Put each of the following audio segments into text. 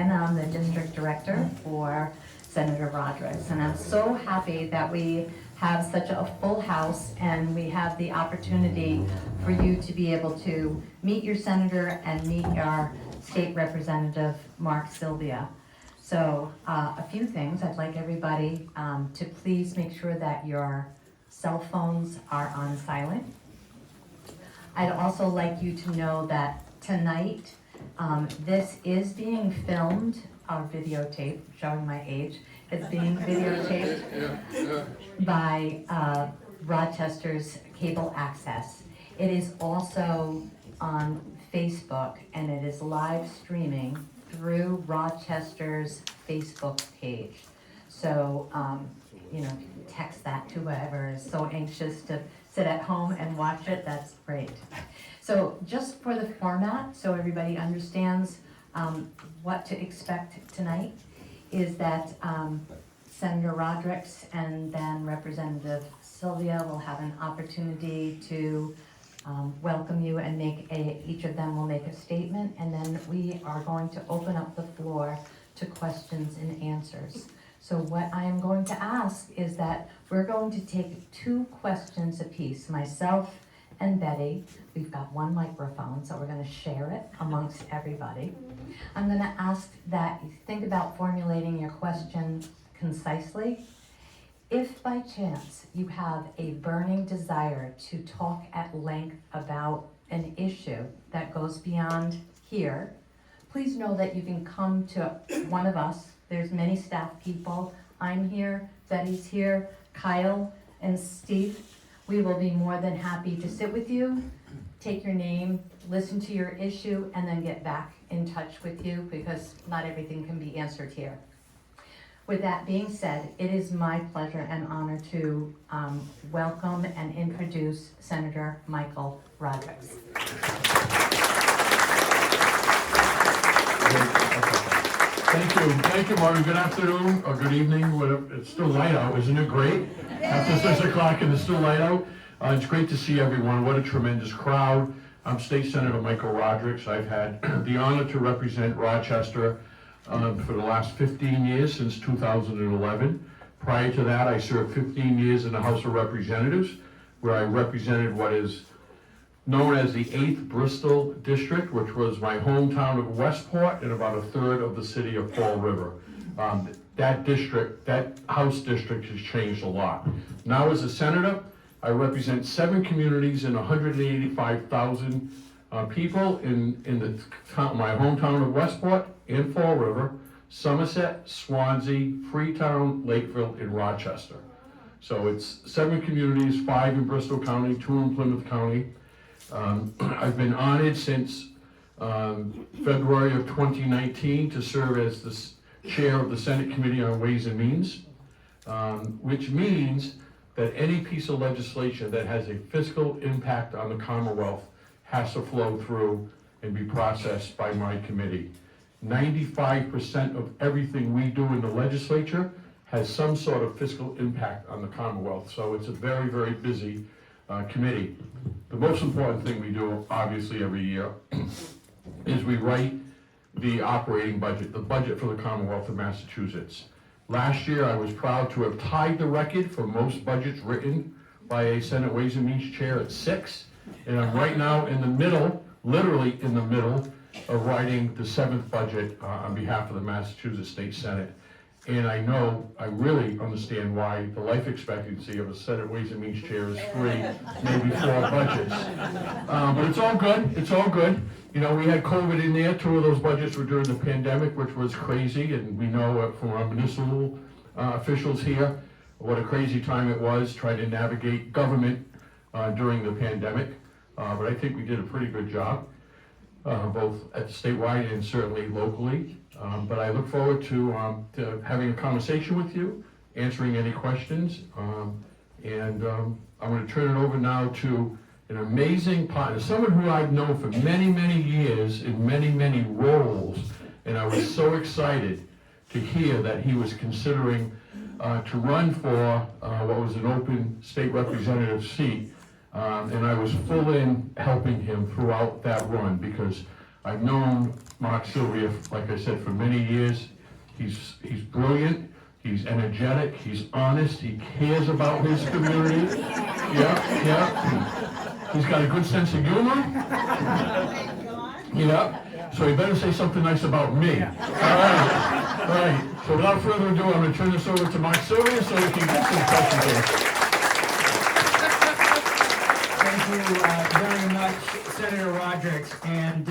and I'm the district director for Senator Rodrigues. And I'm so happy that we have such a full house and we have the opportunity for you to be able to meet your senator and meet our state representative, Sylvia. So a few things. I'd like everybody to please make sure that your cell phones are on silent. I'd also like you to know that tonight, this is being filmed, or videotaped, showing my age. It's being videotaped by Rochester's cable access. It is also on Facebook, and it is live streaming through Rochester's Facebook page. So, you know, text that to whoever is so anxious to sit at home and watch it, that's great. So just for the format, so everybody understands what to expect tonight, is that Senator Rodrigues and then Representative Sylvia will have an opportunity to welcome you and each of them will make a statement, and then we are going to open up the floor to questions and answers. So what I am going to ask is that we're going to take 2 questions apiece, myself and Betty. We've got 1 microphone, so we're going to share it amongst everybody. I'm going to ask that you think about formulating your question concisely. If by chance you have a burning desire to talk at length about an issue that goes beyond here, please know that you can come to one of us. There's many staff people. I'm here, Betty's here, Kyle and Steve. We will be more than happy to sit with you, take your name, listen to your issue, and then get back in touch with you, because not everything can be answered here. With that being said, it is my pleasure and honor to welcome and introduce Senator Michael Rodrigues. Thank you, Marty. Good afternoon, or good evening, whatever. It's still light out, isn't it great? After 6 o'clock and it's still light out. It's great to see everyone. What a tremendous crowd. I'm State Senator Michael Rodrigues. I've had the honor to represent Rochester for the last 15 years, since 2011. Prior to that, I served 15 years in the House of Representatives, where I represented what is known as the 8th Bristol District, which was my hometown of Westport and about 1/3 of the city of Fall River. That House district has changed a lot. Now as a senator, I represent 7 communities and 185,000 people in my hometown of Westport and Fall River, Somerset, Swansea, Freetown, Lakeville, and Rochester. So it's 7 communities, 5 in Bristol County, 2 in Plymouth County. I've been honored since February of 2019 to serve as the chair of the Senate Committee on Ways and Means, which means that any piece of legislation that has a fiscal impact on the Commonwealth has to flow through and be processed by my committee. 95% of everything we do in the legislature has some sort of fiscal impact on the Commonwealth, so it's a very, very busy committee. The most important thing we do, obviously, every year is we write the operating budget, the budget for the Commonwealth of Massachusetts. Last year, I was proud to have tied the record for most budgets written by a Senate Ways and Means chair at 6. And I'm right now in the middle, literally in the middle, of writing the 7th budget on behalf of the Massachusetts State Senate. And I really understand why the life expectancy of a Senate Ways and Means chair is 3, maybe 4 budgets. But it's all good, You know, we had COVID in there. 2 of those budgets were during the pandemic, which was crazy. And we know from our municipal officials here what a crazy time it was trying to navigate government during the pandemic. But I think we did a pretty good job, both at the statewide and certainly locally. But I look forward to having a conversation with you, answering any questions, and I'm going to turn it over now to an amazing partner, someone who I've known for many, many years in many, many roles, and I was so excited to hear that he was considering to run for what was an open state representative seat, and I was full in helping him throughout that run, because I've known Mark Sylvia, like I said, for many years. He's brilliant, he's energetic, he's honest, he cares about his community. Yeah. He's got a good sense of humor. Yeah. So he better say something nice about me. All right. So without further ado, I'm going to turn this over to Mark Sylvia so we can get some questions in. Thank you very much, Senator Rodrigues, and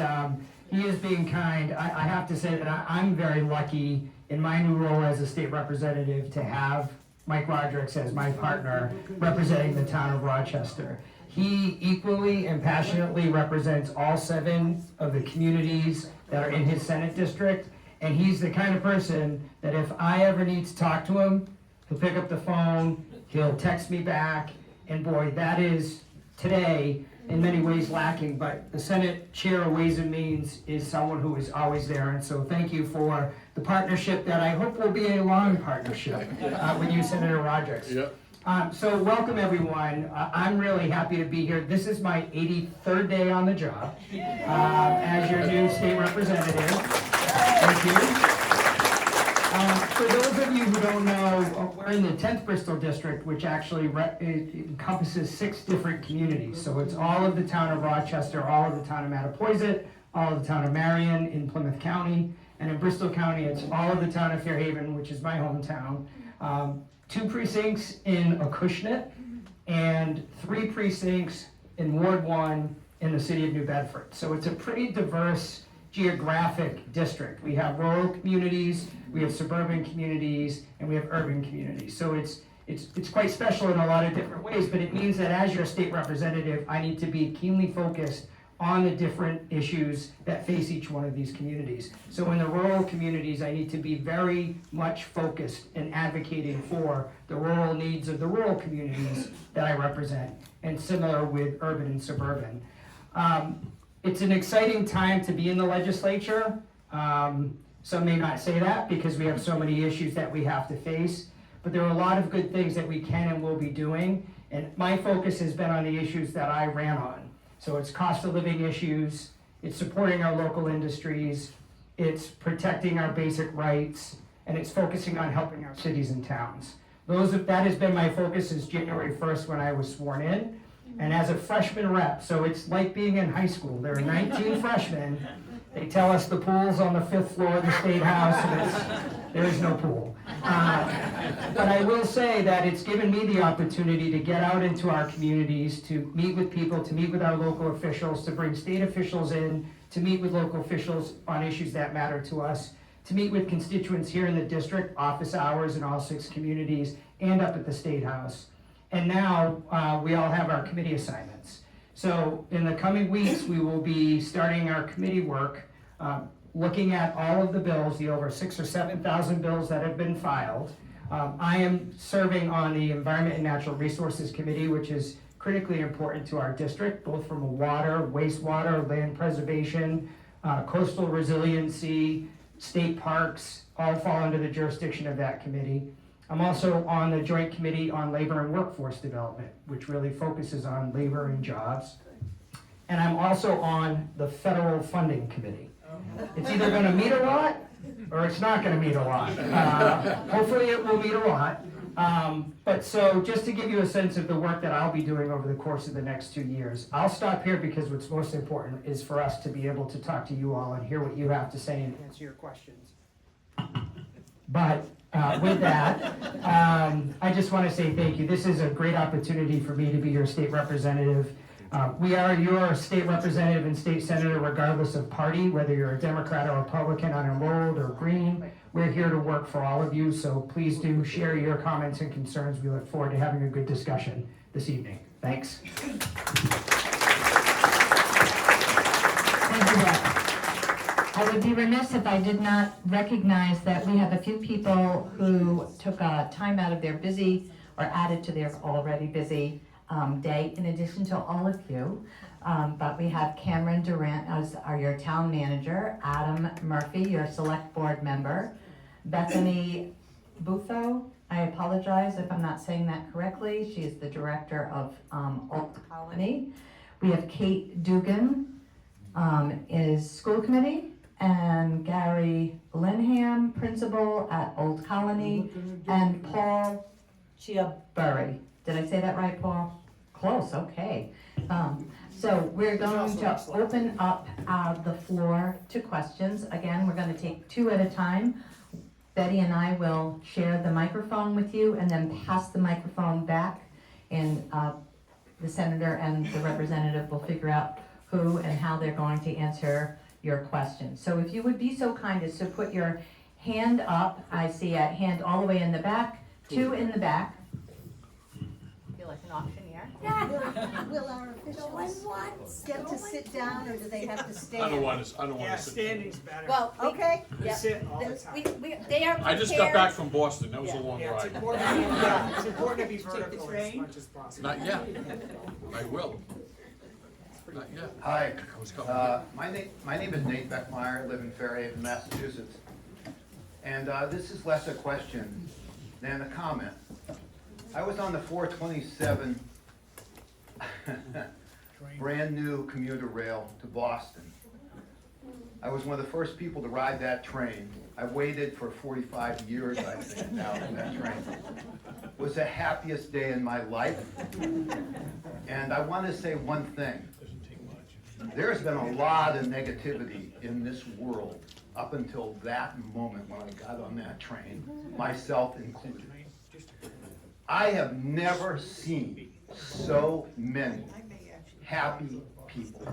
he is being kind. I have to say that I'm very lucky in my new role as a state representative to have Mike Rodrigues as my partner representing the town of Rochester. He equally and passionately represents all 7 of the communities that are in his Senate district, and he's the kind of person that if I ever need to talk to him, he'll pick up the phone, he'll text me back, and boy, that is today in many ways lacking, but the Senate Chair of Ways and Means is someone who is always there, and so thank you for the partnership that I hope will be a long partnership with you, Senator Rodrigues. Yep. So welcome everyone. I'm really happy to be here. This is my 83rd day on the job as your new state representative. Thank you. For those of you who don't know, we're in the 10th Bristol District, which actually encompasses 6 different communities. So it's all of the town of Rochester, all of the town of Mattapoisett, all of the town of Marion in Plymouth County, and in Bristol County, it's all of the town of Fairhaven, which is my hometown. 2 precincts in Acushnet, and 3 precincts in Ward 1 in the city of New Bedford. So it's a pretty diverse geographic district. We have rural communities, we have suburban communities, and we have urban communities. So it's quite special in a lot of different ways, but it means that as your state representative, I need to be keenly focused on the different issues that face each one of these communities. So in the rural communities, I need to be very much focused and advocating for the rural needs of the rural communities that I represent, and similar with urban and suburban. It's an exciting time to be in the legislature. Some may not say that because we have so many issues that we have to face, but there are a lot of good things that we can and will be doing, and my focus has been on the issues that I ran on. So it's cost of living issues, it's supporting our local industries, it's protecting our basic rights, and it's focusing on helping our cities and towns. That has been my focus since January 1st when I was sworn in. And as a freshman rep, so it's like being in high school. There are 19 freshmen. They tell us the pool's on the 5th floor of the State House, and there is no pool. But I will say that it's given me the opportunity to get out into our communities, to meet with people, to meet with our local officials, to bring state officials in, to meet with local officials on issues that matter to us, to meet with constituents here in the district, office hours in all 6 communities, and up at the State House. And now we all have our committee assignments. So in the coming weeks, we will be starting our committee work, looking at all of the bills, the over 6,000 or 7,000 bills that have been filed. I am serving on the Environment and Natural Resources Committee, which is critically important to our district, both from a water, wastewater, land preservation, coastal resiliency, state parks, all fall under the jurisdiction of that committee. I'm also on the Joint Committee on Labor and Workforce Development, which really focuses on labor and jobs. And I'm also on the Federal Funding Committee. It's either going to meet a lot or it's not going to meet a lot. Hopefully it will meet a lot. But so just to give you a sense of the work that I'll be doing over the course of the next 2 years, I'll stop here because what's most important is for us to be able to talk to you all and hear what you have to say and answer your questions. But with that, I just want to say thank you. This is a great opportunity for me to be your state representative. We are your state representative and state senator regardless of party, whether you're a Democrat or Republican, unenrolled or green. We're here to work for all of you, so please do share your comments and concerns. We look forward to having a good discussion this evening. Thanks. Thank you, Brett. I would be remiss if I did not recognize that we have a few people who took time out of their busy or added to their already busy day, in addition to all of you. But we have Cameron Durant as your town manager, Adam Murphy, your select board member, Bethany Butho, I apologize if I'm not saying that correctly. She is the director of Alt Colony. We have Kate Dugan, is school committee, and Gary Linham, principal at Old Colony, and Paul Chiaburri. Did I say that right, Paul? Close, okay. So we're going to open up the floor to questions. Again, we're going to take two at a time. Betty and I will share the microphone with you and then pass the microphone back, and the senator and the representative will figure out who and how they're going to answer your question. So if you would be so kind as to put your hand up. I see a hand all the way in the back, two in the back. Feel like an auctioneer. Will our officials get to sit down, or do they have to stand? I don't want to Yeah, sit. standing's better. Well, okay. We sit all the time. They are I just got back from Boston, that was a long Yeah, it's ride. important to be, yeah, it's important to be vertical as much as possible. Not yet. I will. Not yet. Hi, I was coming. my name is Nate Beckmeyer. I live in Fairhaven, Massachusetts. And this is less a question than a comment. I was on the 427 brand new commuter rail to Boston. I was one of the first people to ride that train. I waited for 45 years, I think, now for that train. It was the happiest day in my life. And I want to say one thing. There's been a lot of negativity in this world up until that moment when I got on that train, myself included. I have never seen so many happy people.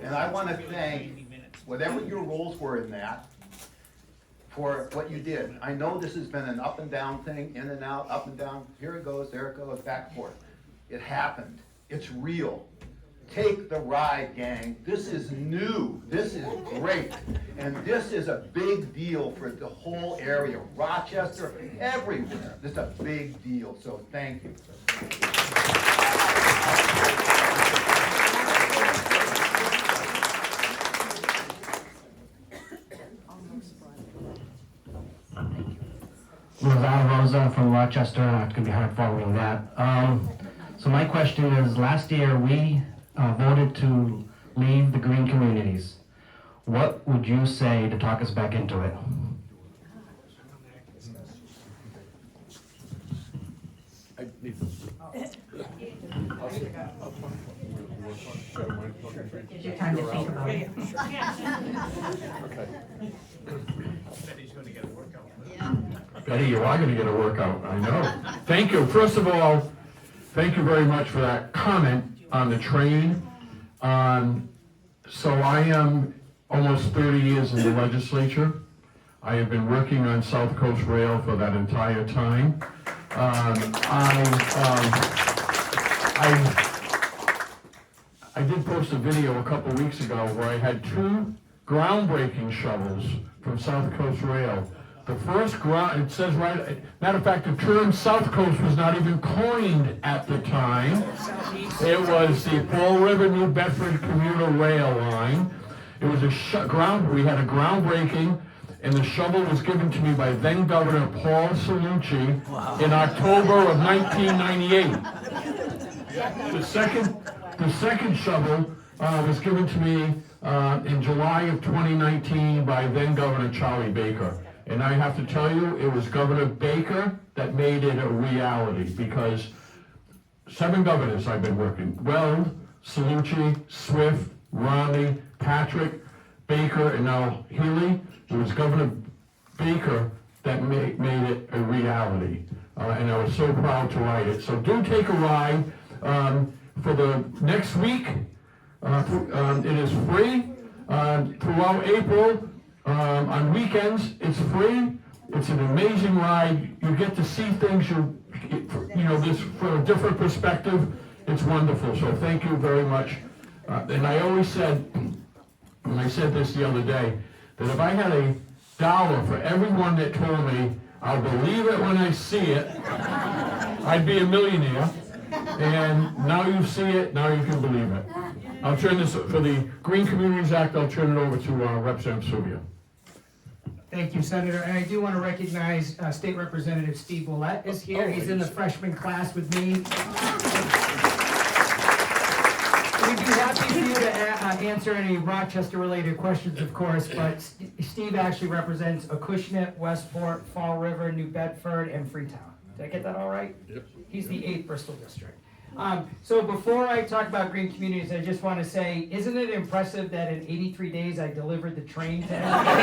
And I want to thank whatever your roles were in that for what you did. I know this has been an up and down thing, in and out, up and down, here it goes, there it goes, back and forth. It happened. It's real. Take the ride, gang. This is new. This is great. And this is a big deal for the whole area, Rochester, everywhere. This is a big deal, so thank you. Rosa from Rochester, not going to be hard following that. So my question is, last year we voted to leave the green communities. What would you say to talk us back into it? Gives you time to think about it. Betty, you are gonna get a workout, I know. Thank you. First of all, thank you very much for that comment on the train. So I am almost 30 years in the legislature. I have been working on South Coast Rail for that entire time. I did post a video a couple weeks ago where I had two groundbreaking shovels from South Coast Rail. The first it says right, matter of fact, the term South Coast was not even coined at the time. It was the Fall River, New Bedford commuter rail line. It was we had a groundbreaking, and the shovel was given to me by then Governor Paul Cellucci in October of 1998. The second shovel was given to me in July of 2019 by then Governor Charlie Baker. And I have to tell you, it was Governor Baker that made it a reality, because 7 governors I've been working. Weld, Cellucci, Swift, Romney, Patrick, Baker, and now Healy. It was Governor Baker that made it a reality. And I was so proud to write it. So do take a ride. For the next week, it is free. Throughout April, on weekends, it's free. It's an amazing ride. You get to see things, this from a different perspective. It's wonderful. So thank you very much. And I always said, and I said this the other day, that if I had $1 for everyone that told me, I'll believe it when I see it, I'd be a millionaire. And now you see it, now you can believe it. I'll turn this, for the Green Communities Act, I'll turn it over to Representative Sylvia. Thank you, Senator. And I do want to recognize State Representative Steve Willett is here. He's in the freshman class with me. we'd be happy for you to answer any Rochester-related questions, of course, but Steve actually represents Acushnet, Westport, Fall River, New Bedford, and Freetown. Did I get that all right? Yep. He's He's the 8th Bristol district. So before I talk about green communities, I just want to say, isn't it impressive that in 83 days I delivered the train to everybody?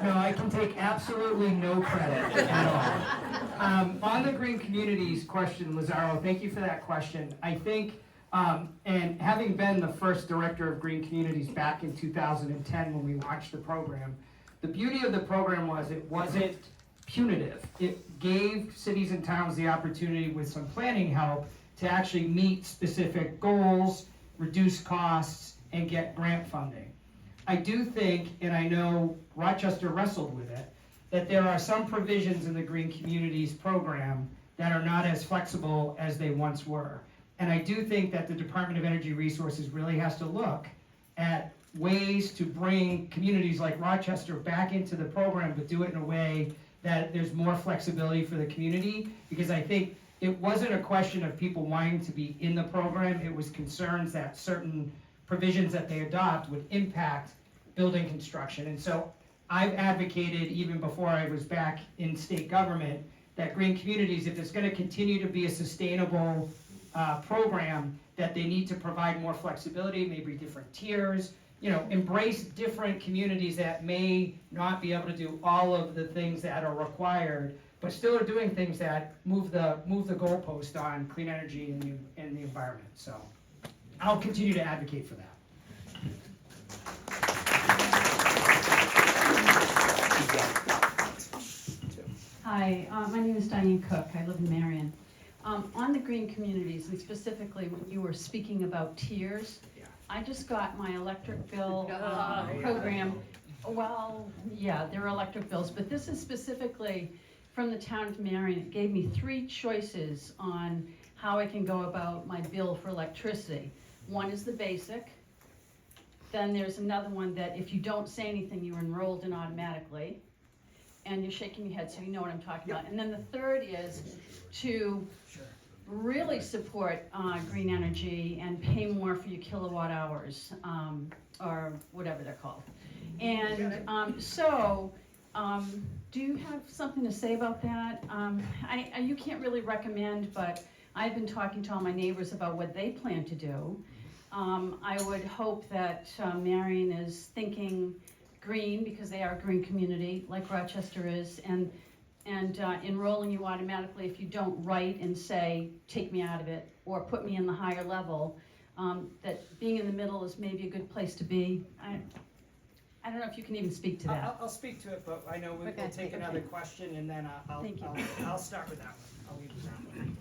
No, I can take absolutely no credit at all. On the green communities question, Lazaro, thank you for that question. I think, and having been the first director of green communities back in 2010 when we launched the program, the beauty of the program was it wasn't punitive. It gave cities and towns the opportunity with some planning help to actually meet specific goals, reduce costs, and get grant funding. I do think, and I know Rochester wrestled with it, that there are some provisions in the Green Communities program that are not as flexible as they once were. And I do think that the Department of Energy Resources really has to look at ways to bring communities like Rochester back into the program, but do it in a way that there's more flexibility for the community, because I think it wasn't a question of people wanting to be in the program, it was concerns that certain provisions that they adopt would impact building construction. And so I've advocated, even before I was back in state government, that green communities, if it's gonna continue to be a sustainable program, that they need to provide more flexibility, maybe different tiers, embrace different communities that may not be able to do all of the things that are required, but still are doing things that move the goalpost on clean energy and the environment. So I'll continue to advocate for that. Hi, my name is Diane Cook. I live in Marion. On the green communities, and specifically when you were speaking about tiers, I just got my electric bill program. Well, yeah, there are electric bills, but this is specifically from the town of Marion. It gave me 3 choices on how I can go about my bill for electricity. One is the basic. Then there's another one that if you don't say anything, you're enrolled in automatically. And you're shaking your head, so you know what I'm talking about. And then the third is to really support green energy and pay more for your kilowatt hours, or whatever they're called. And do you have something to say about that? You can't really recommend, but I've been talking to all my neighbors about what they plan to do. I would hope that Marion is thinking green, because they are a green community, like Rochester is, and enrolling you automatically if you don't write and say, take me out of it, or put me in the higher level, that being in the middle is maybe a good place to be. I don't know if you can even speak to that. I'll speak to it, but I know we'll Okay, take another okay. question, and then Thank you. I'll start with that one. I'll leave it that one.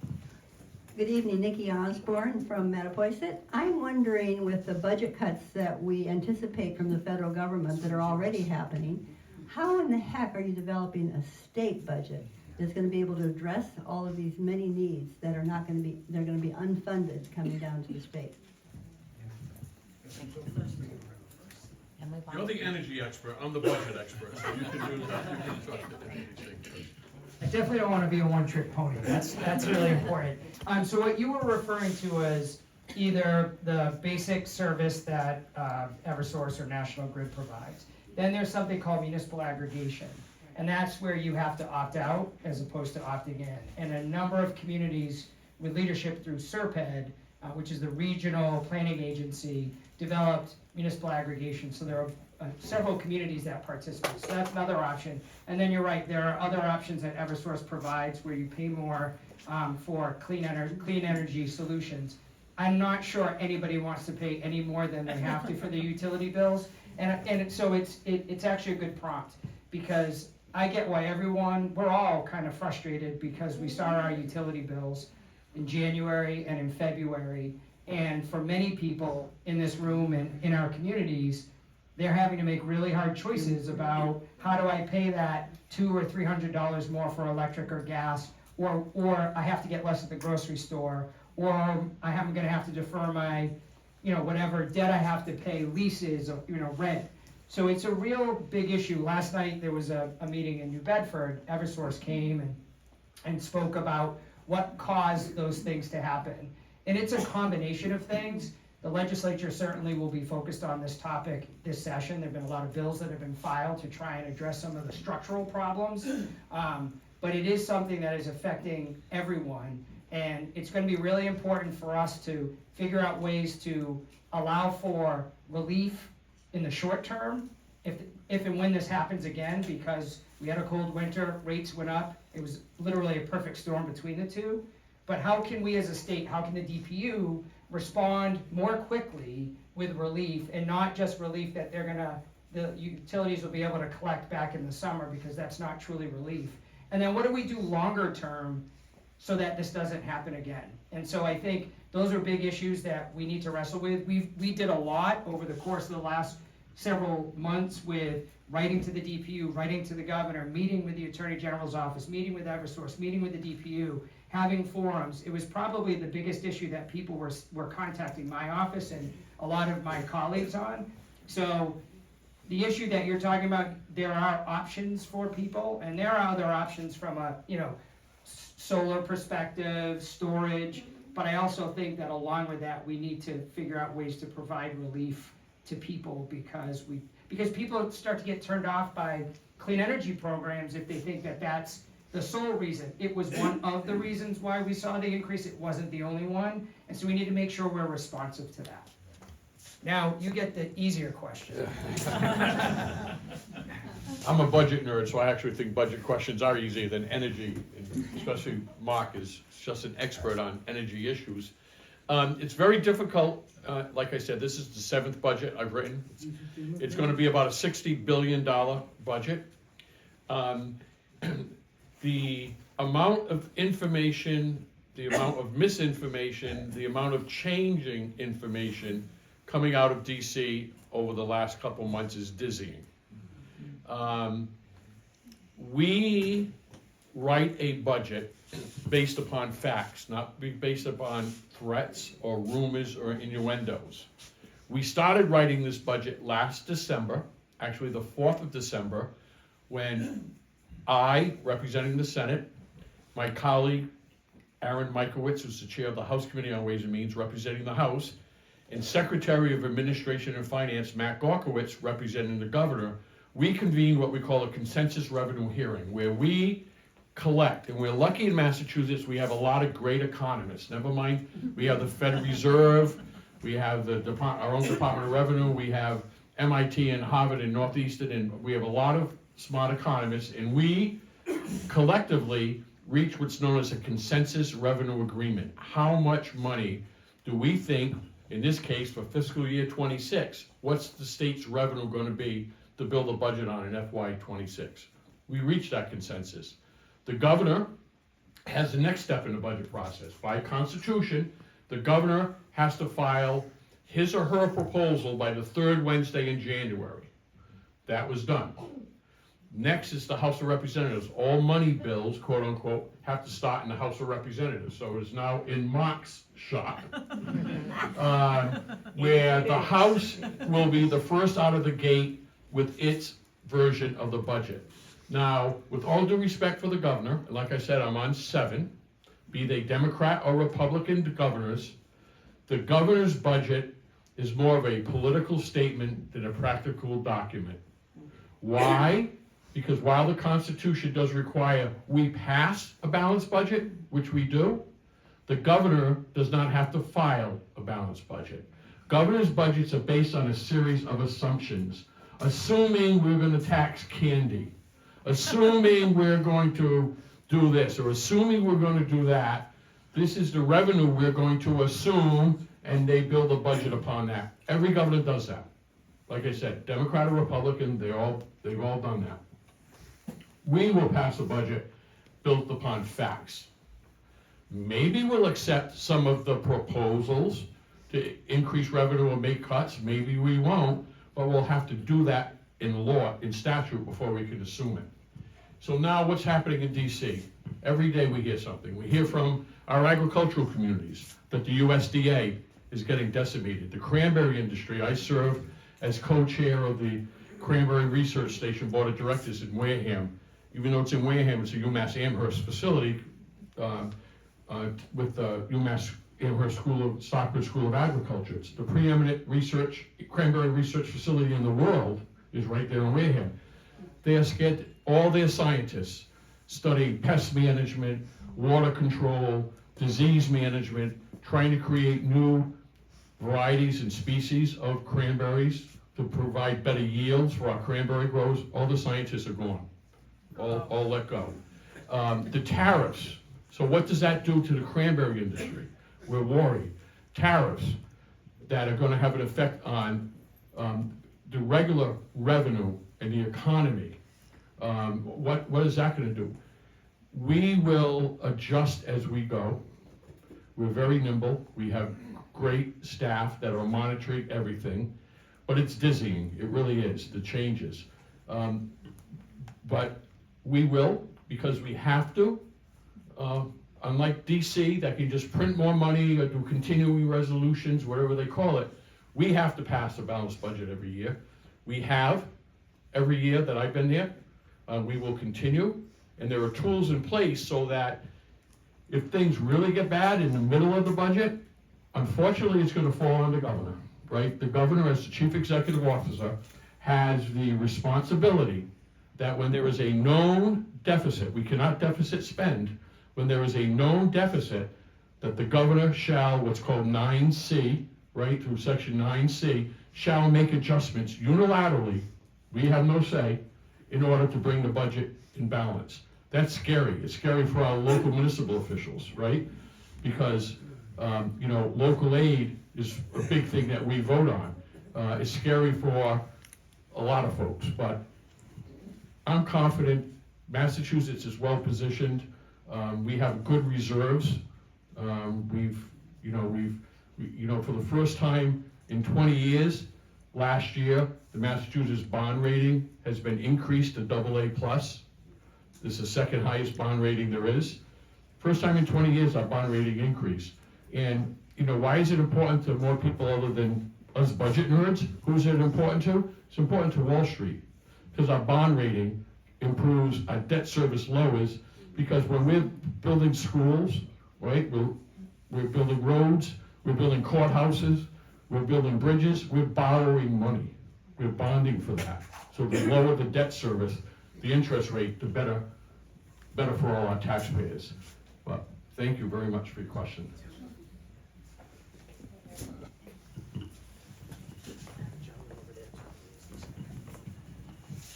Good evening, Nikki Osborne from Mattapoisett. I'm wondering, with the budget cuts that we anticipate from the federal government that are already happening, how in the heck are you developing a state budget that's going to be able to address all of these many needs that are not going to be, they're going to be unfunded coming down to the state? You're the energy expert, I'm the budget expert, so you can do that, you can trust it. I definitely don't want to be a one-trick pony. That's really important. So what you were referring to was either the basic service that Eversource or National Grid provides. Then there's something called municipal aggregation, and that's where you have to opt out as opposed to opting in. And a number of communities with leadership through SERPED, which is the regional planning agency, developed municipal aggregation. So there are several communities that participate. So that's another option. And then you're right, there are other options that Eversource provides where you pay more for clean energy solutions. I'm not sure anybody wants to pay any more than they have to for the utility bills. And so it's actually a good prompt, because I get why we're all kind of frustrated because we saw our utility bills in January and in February. And for many people in this room and in our communities, they're having to make really hard choices about how do I pay that $200 or $300 more for electric or gas, or I have to get less at the grocery store, or I'm going to have to defer my, whatever debt I have to pay, leases, or, rent. So it's a real big issue. Last night there was a meeting in New Bedford. Eversource came and spoke about what caused those things to happen. And it's a combination of things. The legislature certainly will be focused on this topic this session. There've been a lot of bills that have been filed to try and address some of the structural problems. But it is something that is affecting everyone. And it's gonna be really important for us to figure out ways to allow for relief in the short term, if and when this happens again, because we had a cold winter, rates went up. It was literally a perfect storm between the two. But how can we as a state, how can the DPU respond more quickly with relief, and not just relief that the utilities will be able to collect back in the summer, because that's not truly relief. And then what do we do longer term so that this doesn't happen again? And so I think those are big issues that we need to wrestle with. We did a lot over the course of the last several months with writing to the DPU, writing to the governor, meeting with the Attorney General's office, meeting with Eversource, meeting with the DPU, having forums. It was probably the biggest issue that people were contacting my office and a lot of my colleagues on. So the issue that you're talking about, there are options for people, and there are other options from a, solar perspective, storage, but I also think that along with that, we need to figure out ways to provide relief to people, because people start to get turned off by clean energy programs if they think that that's the sole reason. It was one of the reasons why we saw the increase. It wasn't the only one, and so we need to make sure we're responsive to that. Now, you get the easier question. I'm a budget nerd, so I actually think budget questions are easier than energy, especially Mark is just an expert on energy issues. It's very difficult. Like I said, this is the 7th budget I've written. It's going to be about a $60 billion budget. The amount of information, the amount of misinformation, the amount of changing information coming out of DC over the last couple months is dizzying. We write a budget based upon facts, not based upon threats or rumors or innuendos. We started writing this budget last December, actually the 4th of December, when I, representing the Senate, my colleague Aaron Mikowitz, who's the chair of the House Committee on Ways and Means, representing the House, and Secretary of Administration and Finance, Matt Gorkowitz, representing the governor, we convened what we call a consensus revenue hearing, where we collect, and we're lucky in Massachusetts, we have a lot of great economists. Never mind, we have the Federal Reserve, we have our own Department of Revenue, we have MIT and Harvard and Northeastern, and we have a lot of smart economists, and we collectively reach what's known as a consensus revenue agreement. How much money do we think, in this case for fiscal year 26, what's the state's revenue going to be to build a budget on in FY 26? We reached that consensus. The governor has the next step in the budget process. By Constitution, the governor has to file his or her proposal by the 3rd Wednesday in January. That was done. Next is the House of Representatives. All money bills, quote unquote, have to start in the House of Representatives. So it is now in Mark's shop, where the House will be the first out of the gate with its version of the budget. Now, with all due respect for the governor, like I said, I'm on 7, be they Democrat or Republican governors, the governor's budget is more of a political statement than a practical document. Why? Because while the Constitution does require we pass a balanced budget, which we do, the governor does not have to file a balanced budget. Governor's budgets are based on a series of assumptions. Assuming we're going to tax candy, assuming we're going to do this, or assuming we're going to do that, this is the revenue we're going to assume, and they build a budget upon that. Every governor does that. Like I said, Democrat or Republican, they've all done that. We will pass a budget built upon facts. Maybe we'll accept some of the proposals to increase revenue or make cuts. Maybe we won't, but we'll have to do that in law, in statute, before we can assume it. So now what's happening in DC? Every day we hear something. We hear from our agricultural communities that the USDA is getting decimated. The cranberry industry, I serve as co-chair of the Cranberry Research Station Board of Directors in Wareham. Even though it's in Wareham, it's a UMass Amherst facility. with the UMass Amherst Stockbridge School of Agriculture. It's the preeminent cranberry research facility in the world is right there in Wareham. They are scared, all their scientists study pest management, water control, disease management, trying to create new varieties and species of cranberries to provide better yields for our cranberry growers. All the scientists are gone, all let go. The tariffs, so what does that do to the cranberry industry? We're worried. Tariffs that are gonna have an effect on the regular revenue and the economy. What is that gonna do? We will adjust as we go. We're very nimble. We have great staff that are monitoring everything, but it's dizzying. It really is, the changes. But we will, because we have to. Unlike DC, that can just print more money or do continuing resolutions, whatever they call it, we have to pass a balanced budget every year. We have, every year that I've been there. We will continue, and there are tools in place so that if things really get bad in the middle of the budget, unfortunately, it's gonna fall on the governor, right? The governor, as the chief executive officer, has the responsibility that when there is a known deficit, we cannot deficit spend, when there is a known deficit, that the governor shall, what's called 9C, right, through section 9C, shall make adjustments unilaterally, we have no say, in order to bring the budget in balance. That's scary. It's scary for our local municipal officials, right? Because, local aid is a big thing that we vote on. It's scary for a lot of folks, but I'm confident Massachusetts is well positioned. We have good reserves. For the first time in 20 years, last year, the Massachusetts bond rating has been increased to AA+. This is the second highest bond rating there is. First time in 20 years, our bond rating increased. And, why is it important to more people other than us budget nerds? Who's it important to? It's important to Wall Street, because our bond rating improves, our debt service lowers, because when we're building schools, right, we're building roads, we're building courthouses, we're building bridges, we're borrowing money. We're bonding for that. So the lower the debt service, the interest rate, the better for all our taxpayers. But thank you very much for your question.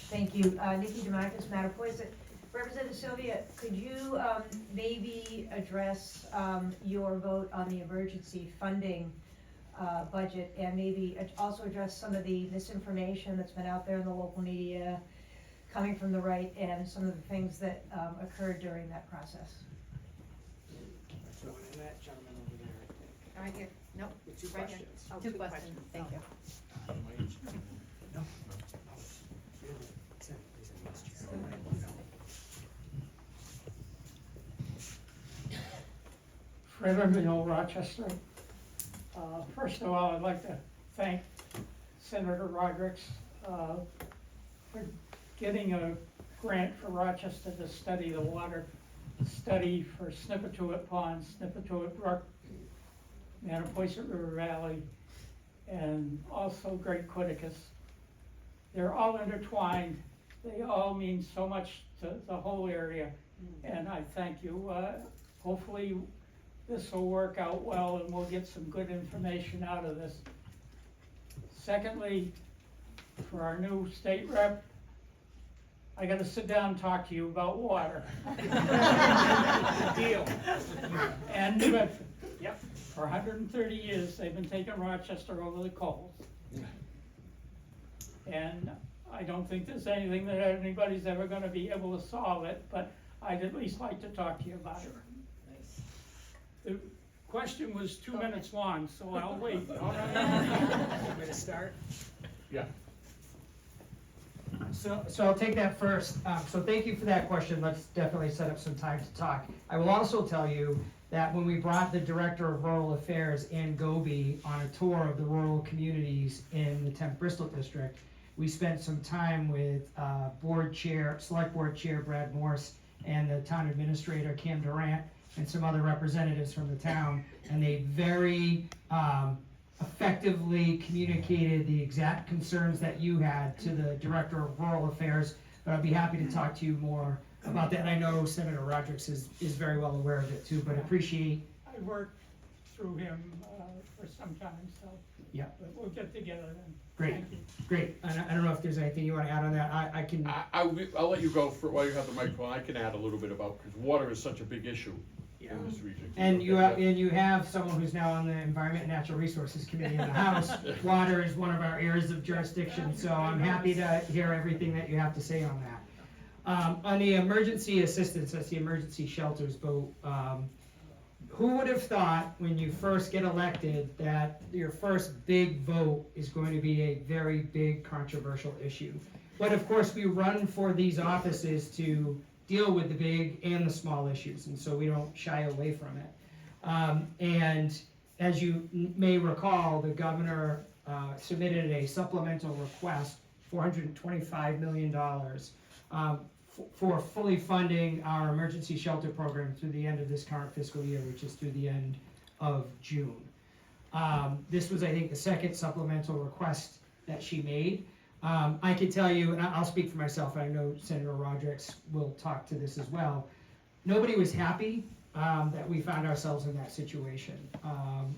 Thank you. Nikki DeMarcus, Mattapoisett. Representative Sylvia, could you maybe address your vote on the emergency funding budget, and maybe also address some of the misinformation that's been out there in the local media coming from the right, and some of the things that occurred during that process? So, and that gentleman over there, Right here. Nope. with two Right here. questions. Oh, two questions. Thank you. No. Fred Underhill, Rochester. First of all, I'd like to thank Senator Rodrigues for getting a grant for Rochester to study the water study for Snippatuit Pond, Snippatuit Brook, Mattapoisett River Valley, and also Great Quiticus. They're all intertwined. They all mean so much to the whole area, and I thank you. Hopefully this will work out well and we'll get some good information out of this. Secondly, for our new state rep, I gotta sit down and talk to you about water. Deal. And New Bedford. Yep. For 130 years, they've been taking Rochester over the coals. And I don't think there's anything that anybody's ever gonna be able to solve it, but I'd at least like to talk to you about it. The question was 2 minutes long, so I'll wait. All right. Want me to start? Yeah. So I'll take that first. So thank you for that question. Let's definitely set up some time to talk. I will also tell you that when we brought the Director of Rural Affairs, Ann Goby, on a tour of the rural communities in the 10th Bristol District, we spent some time with Select Board Chair Brad Morse and the Town Administrator Cam Durant, and some other representatives from the town, and they very effectively communicated the exact concerns that you had to the Director of Rural Affairs, but I'd be happy to talk to you more about that. And I know Senator Rodrigues is very well aware of it too, but appreciate. I worked through him for some time, so. Yeah. But we'll get together then. Great, Thank you. great. I don't know if there's anything you want to add on that. I can. I'll let you go for, while you have the microphone. I can add a little bit about, because water is such a big issue Yeah. in this region. And you have someone who's now on the Environment and Natural Resources Committee in the House. Water is one of our areas of jurisdiction, so I'm happy to hear everything that you have to say on that. On the emergency assistance, that's the emergency shelters vote. Who would have thought when you first get elected that your first big vote is going to be a very big controversial issue? But of course, we run for these offices to deal with the big and the small issues, and so we don't shy away from it. And as you may recall, the governor submitted a supplemental request, $425 million, for fully funding our emergency shelter program through the end of this current fiscal year, which is through the end of June. This was, I think, the second supplemental request that she made. I can tell you, and I'll speak for myself, I know Senator Rodrigues will talk to this as well. Nobody was happy that we found ourselves in that situation.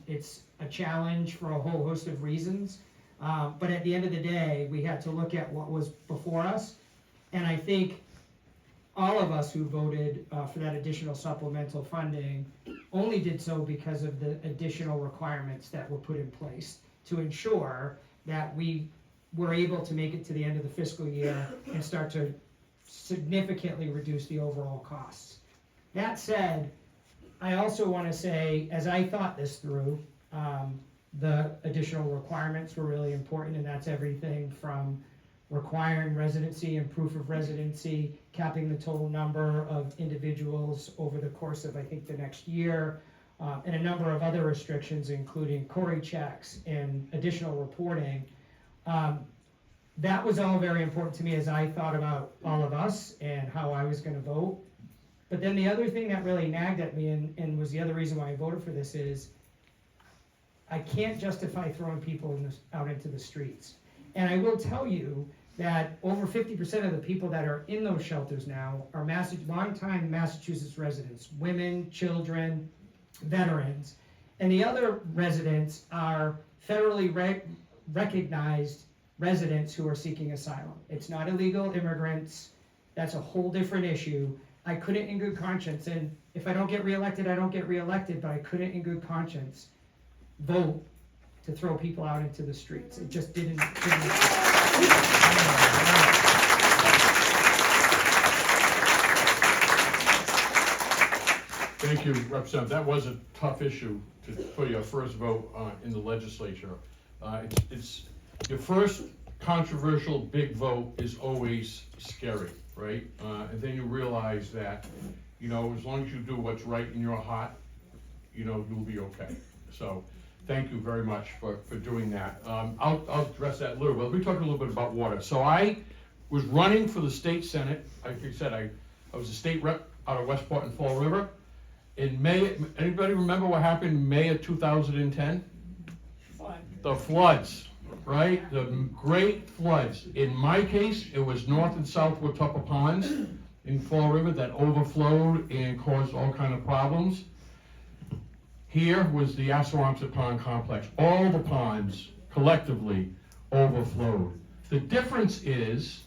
It's a challenge for a whole host of reasons, but at the end of the day, we had to look at what was before us, and I think all of us who voted for that additional supplemental funding only did so because of the additional requirements that were put in place to ensure that we were able to make it to the end of the fiscal year and start to significantly reduce the overall costs. That said, I also want to say, as I thought this through, the additional requirements were really important, and that's everything from requiring residency and proof of residency, capping the total number of individuals over the course of, I think, the next year, and a number of other restrictions, including Corey checks and additional reporting. That was all very important to me as I thought about all of us and how I was going to vote. But then the other thing that really nagged at me and was the other reason why I voted for this is I can't justify throwing people out into the streets. And I will tell you that over 50% of the people that are in those shelters now are longtime Massachusetts residents, women, children, veterans. And the other residents are federally recognized residents who are seeking asylum. It's not illegal immigrants. That's a whole different issue. I couldn't in good conscience, and if I don't get reelected, I don't get reelected, but I couldn't in good conscience vote to throw people out into the streets. It just didn't. Thank you, Representative. That was a tough issue for your first vote in the legislature. It's your first controversial big vote is always scary, right? And then you realize that, you know, as long as you do what's right in your heart, you know, you'll be okay. So thank you very much for doing that. I'll address that a little bit. Let me talk a little bit about water. So I was running for the state senate. Like I said, I was a state rep out of Westport and Fall River. In May, anybody remember what happened in May of 2010? The floods, right? The great floods. In my case, it was North and South Watuppa ponds in Fall River that overflowed and caused all kind of problems. Here was the Assawamsett Pond Complex. All the ponds collectively overflowed. The difference is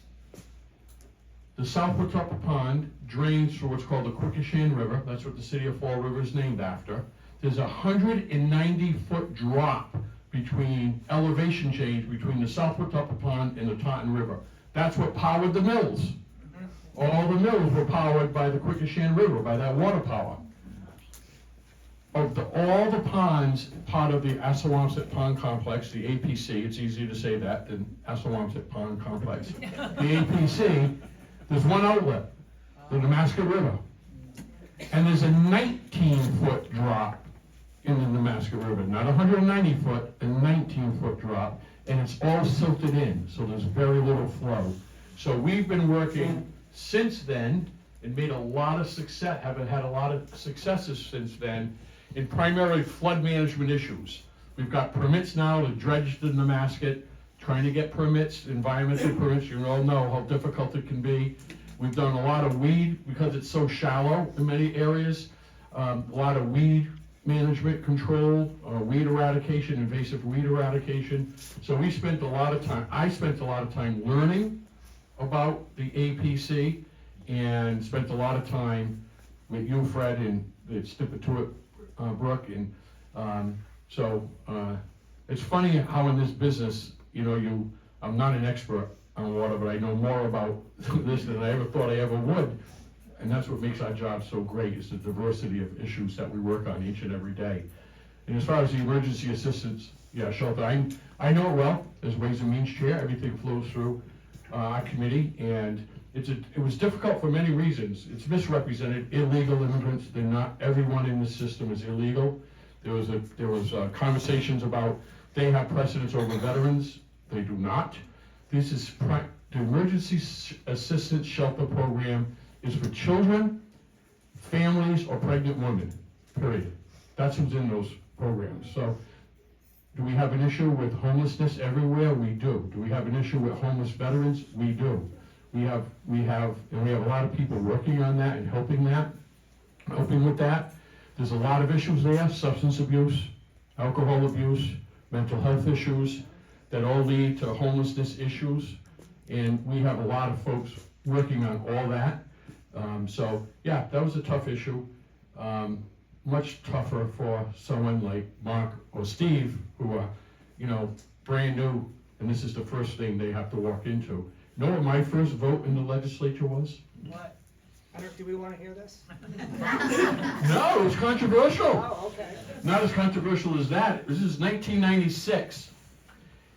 the South Watuppa Pond drains through what's called the Quikasham River. That's what the city of Fall River is named after. There's a 190-foot drop between elevation change between the South Watuppa Pond and the Taunton River. That's what powered the mills. All the mills were powered by the Quikasham River, by that water power. Of all the ponds, part of the Assawamsett Pond Complex, the APC, it's easier to say that than Assawamsett Pond Complex. The APC, there's one outlet, the Nemasket River. And there's a 19-foot drop in the Nemasket River, not 190-foot, a 19-foot drop, and it's all silted in, so there's very little flow. So we've been working since then, and made a lot of success, have had a lot of successes since then in primarily flood management issues. We've got permits now to dredge the Nemasket, trying to get permits, environmental permits. You all know how difficult it can be. We've done a lot of weed, because it's so shallow in many areas, a lot of weed management control, weed eradication, invasive weed eradication. So we spent a lot of time, I spent a lot of time learning about the APC, and spent a lot of time with you, Fred, and Stipatuit Brook, and so it's funny how in this business, I'm not an expert on water, but I know more about this than I ever thought I ever would. And that's what makes our job so great, is the diversity of issues that we work on each and every day. And as far as the emergency assistance, shelter, I know it well, as Ways and Means Chair, everything flows through our committee, and it was difficult for many reasons. It's misrepresented, illegal immigrants, they're not, everyone in the system is illegal. There was conversations about they have precedence over veterans, they do not. This is, the emergency assistance shelter program is for children, families, or pregnant women, period. That's who's in those programs. So, do we have an issue with homelessness everywhere? We do. Do we have an issue with homeless veterans? We do. We have a lot of people working on that and helping with that. There's a lot of issues there: substance abuse, alcohol abuse, mental health issues that all lead to homelessness issues, and we have a lot of folks working on all that. That was a tough issue. Much tougher for someone like Mark or Steve, who are, brand new, and this is the first thing they have to walk into. You know what my first vote in the legislature was? What? Do we want to hear this? No, it was controversial. Oh, okay. Not as controversial as that. This is 1996.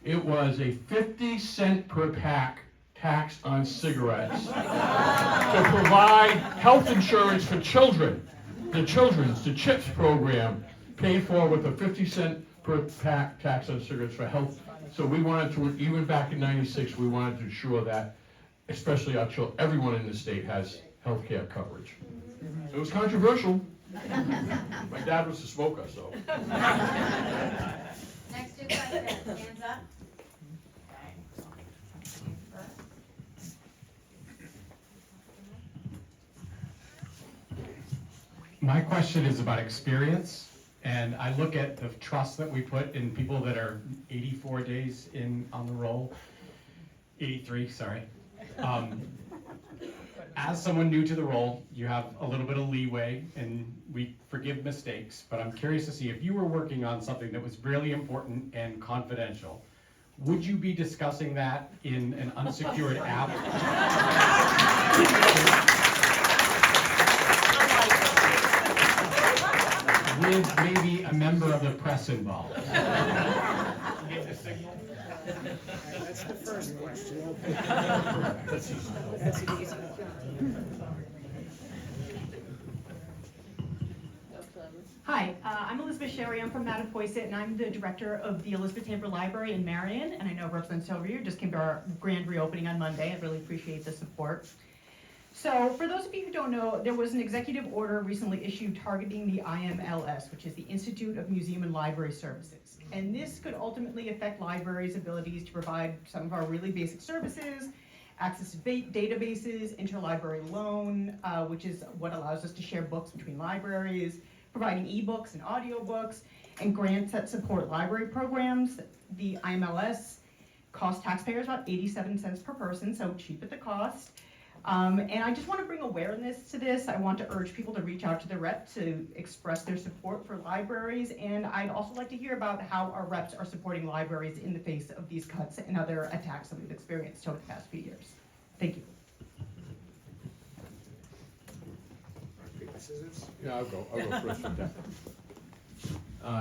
It was a 50-cent per pack tax on cigarettes to provide health insurance for children. The CHIPS program paid for with a 50-cent per pack tax on cigarettes for health. So we wanted to, even back in '96, we wanted to ensure that, especially our children, everyone in the state has health care coverage. So it was controversial. My dad was a smoker, so. Next two questions, hands up. My question is about experience, and I look at the trust that we put in people that are 84 days in on the roll, 83, sorry. As someone new to the role, you have a little bit of leeway, and we forgive mistakes, but I'm curious to see if you were working on something that was really important and confidential, would you be discussing that in an unsecured app? With maybe a member of the press involved. That's the first question. That's an easy one. Hi, I'm Elizabeth Sherry. I'm from Mattapoisett, and I'm the director of the Elizabeth Tamper Library in Marion. And I know Representative Sylvia just came to our grand reopening on Monday. I really appreciate the support. So, for those of you who don't know, there was an executive order recently issued targeting the IMLS, which is the Institute of Museum and Library Services. And this could ultimately affect libraries' abilities to provide some of our really basic services, access to databases, interlibrary loan, which is what allows us to share books between libraries, providing ebooks and audiobooks, and grants that support library programs. The IMLS costs taxpayers about 87 cents per person, so cheap at the cost. And I just want to bring awareness to this. I want to urge people to reach out to their rep to express their support for libraries, and I'd also like to hear about how our reps are supporting libraries in the face of these cuts and other attacks that we've experienced over the past few years. Thank you. Yeah, I'll go first with that.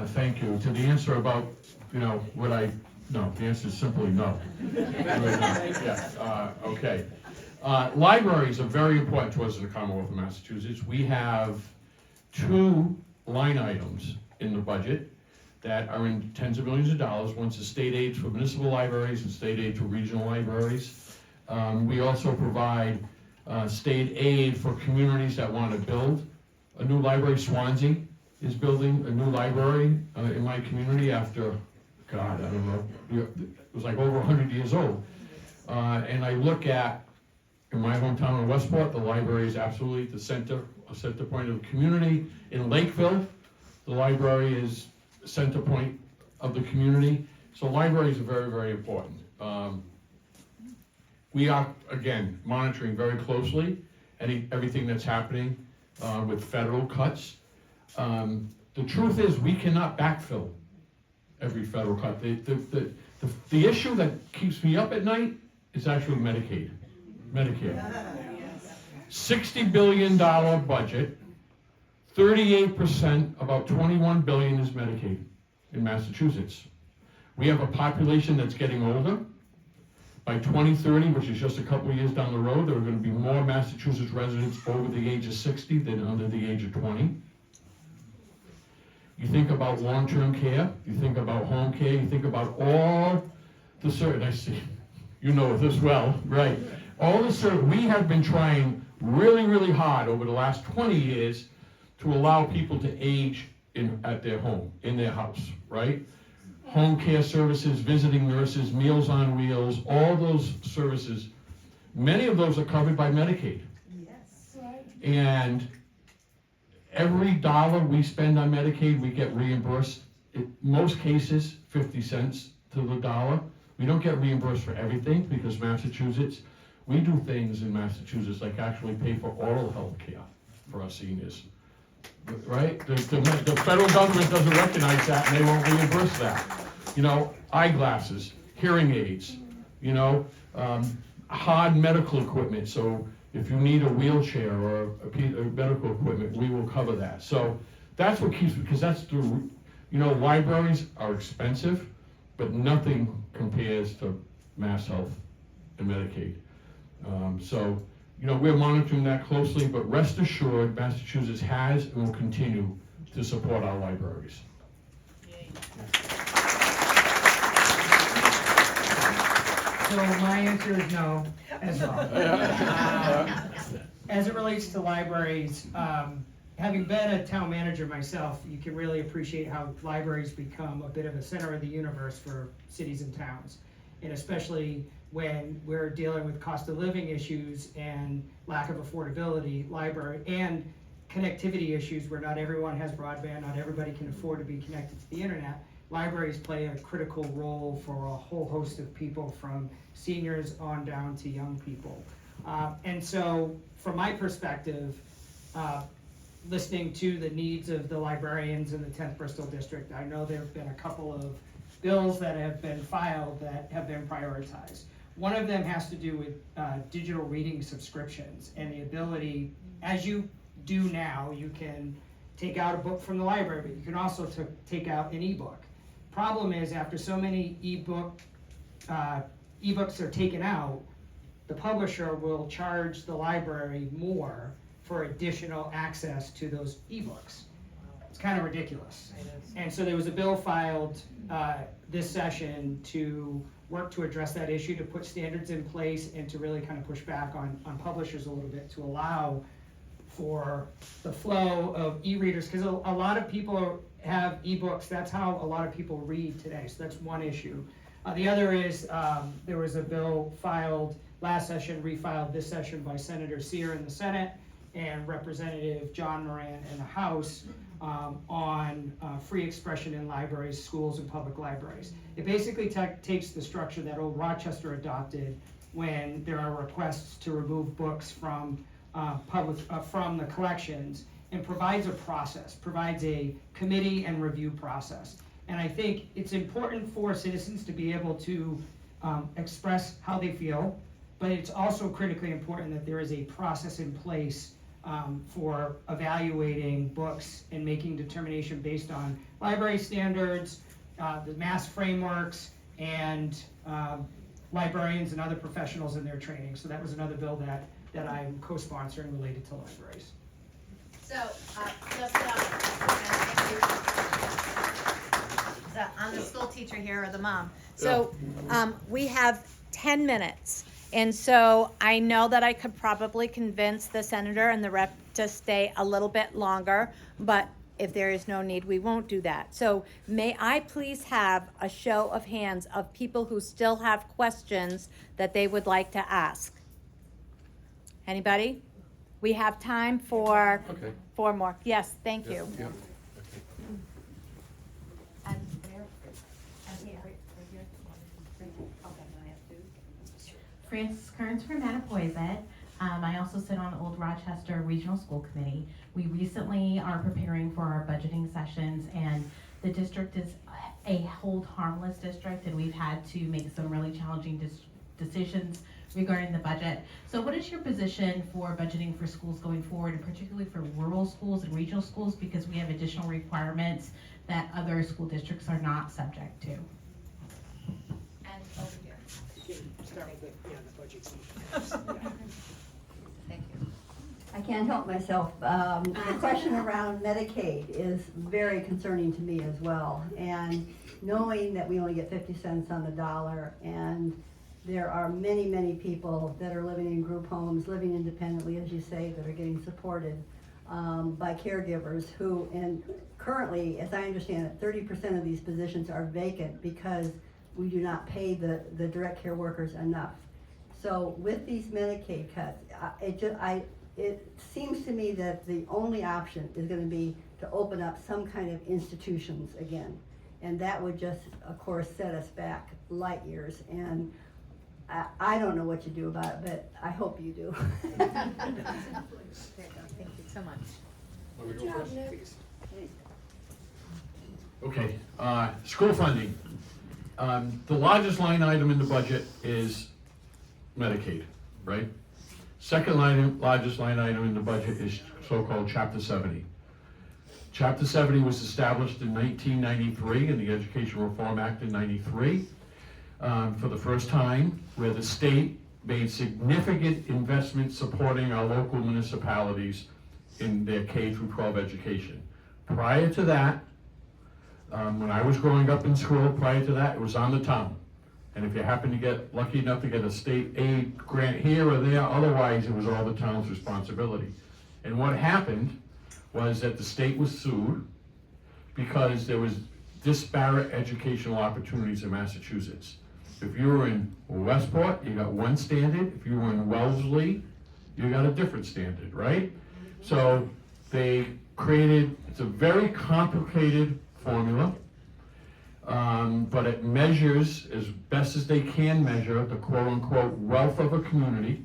Thank you. To the answer about, no, the answer is simply no. Okay. Libraries are very important to us in the Commonwealth of Massachusetts. We have 2 line items in the budget that are in tens of millions of dollars. One's the state aid for municipal libraries and state aid for regional libraries. We also provide state aid for communities that want to build a new library. Swansea is building a new library in my community after, God, I don't know, it was like over 100 years old. And I look at, in my hometown in Westport, the library is absolutely the center point of the community. In Lakeville, the library is the center point of the community. So libraries are very, very important. We are, again, monitoring very closely everything that's happening with federal cuts. The truth is, we cannot backfill every federal cut. The issue that keeps me up at night is actually Medicare. $60 billion budget, 38%, about $21 billion is Medicaid in Massachusetts. We have a population that's getting older. By 2030, which is just a couple of years down the road, there are going to be more Massachusetts residents over the age of 60 than under the age of 20. You think about long-term care, you think about home care, you think about all the I see, you know this well, right? All the we have been trying really, really hard over the last 20 years to allow people to age at their home, in their house, right? Home care services, visiting nurses, Meals on Wheels, all those services, many of those are covered by Medicaid. Yes. And every dollar we spend on Medicaid, we get reimbursed, in most cases, 50 cents to the dollar. We don't get reimbursed for everything because Massachusetts, we do things in Massachusetts like actually pay for oral health care for our seniors. Right? The federal government doesn't recognize that and they won't reimburse that. You know, eyeglasses, hearing aids, you know, hard medical equipment. So if you need a wheelchair or a medical equipment, we will cover that. So that's what keeps, because that's the, you know, libraries are expensive, but nothing compares to Mass Health and Medicaid. So, you know, we're monitoring that closely, but rest assured, Massachusetts has and will continue to support our libraries. So my answer is no, as well. As it relates to libraries, having been a town manager myself, you can really appreciate how libraries become a bit of a center of the universe for cities and towns. And especially when we're dealing with cost of living issues and lack of affordability, library, and connectivity issues where not everyone has broadband, not everybody can afford to be connected to the internet. Libraries play a critical role for a whole host of people, from seniors on down to young people. And so, from my perspective, listening to the needs of the librarians in the 10th Bristol District, I know there have been a couple of bills that have been filed that have been prioritized. One of them has to do with digital reading subscriptions and the ability, as you do now, you can take out a book from the library, but you can also take out an ebook. Problem is, after so many ebooks are taken out, the publisher will charge the library more for additional access to those ebooks. It's kind of ridiculous. And so there was a bill filed this session to work to address that issue, to put standards in place and to really kind of push back on publishers a little bit to allow for the flow of e-readers, because a lot of people have ebooks. That's how a lot of people read today, so that's one issue. The other is there was a bill filed last session, refiled this session by Senator Sear in the Senate and Representative John Moran in the House on free expression in libraries, schools, and public libraries. It basically takes the structure that old Rochester adopted when there are requests to remove books from from the collections, and provides a process, provides a committee and review process. And I think it's important for citizens to be able to express how they feel, but it's also critically important that there is a process in place for evaluating books and making determination based on library standards, the mass frameworks, and librarians and other professionals in their training. So that was another bill that I'm co-sponsoring related to libraries. So, I'm the school teacher here, or the mom. So, we have 10 minutes, And so I know that I could probably convince the senator and the rep to stay a little bit longer, but if there is no need, we won't do that. So may I please have a show of hands of people who still have questions that they would like to ask? Anybody? We have time for Okay. 4 more. Yes, thank you. Yeah. Frances Kearns from Mattapoisett. I also sit on the Old Rochester Regional School Committee. We recently are preparing for our budgeting sessions, and the district is a hold harmless district, and we've had to make some really challenging decisions regarding the budget. So what is your position for budgeting for schools going forward, and particularly for rural schools and regional schools, because we have additional requirements that other school districts are not subject to? And over here. Start with the budget seat. Thank you. I can't help myself. The question around Medicaid is very concerning to me as well. And knowing that we only get 50 cents on the dollar, and there are many, many people that are living in group homes, living independently, as you say, that are getting supported by caregivers who, and currently, as I understand it, 30% of these positions are vacant because we do not pay the direct care workers enough. So with these Medicaid cuts, it seems to me that the only option is going to be to open up some kind of institutions again. And that would just, of course, set us back light years. And I don't know what you do about it, but I hope you do. There you go. Thank you so much. Want me to go first? Okay, school funding. The largest line item in the budget is Medicaid, right? Second largest line item in the budget is so-called Chapter 70. Chapter 70 was established in 1993 in the Education Reform Act in 93 for the first time, where the state made significant investments supporting our local municipalities in their K through 12 education. Prior to that, when I was growing up in school, prior to that, it was on the town. And if you happen to get lucky enough to get a state aid grant here or there, otherwise it was all the town's responsibility. And what happened was that the state was sued because there was disparate educational opportunities in Massachusetts. If you were in Westport, you got one standard. If you were in Wellesley, you got a different standard, right? So they created, it's a very complicated formula, but it measures as best as they can measure the quote-unquote wealth of a community,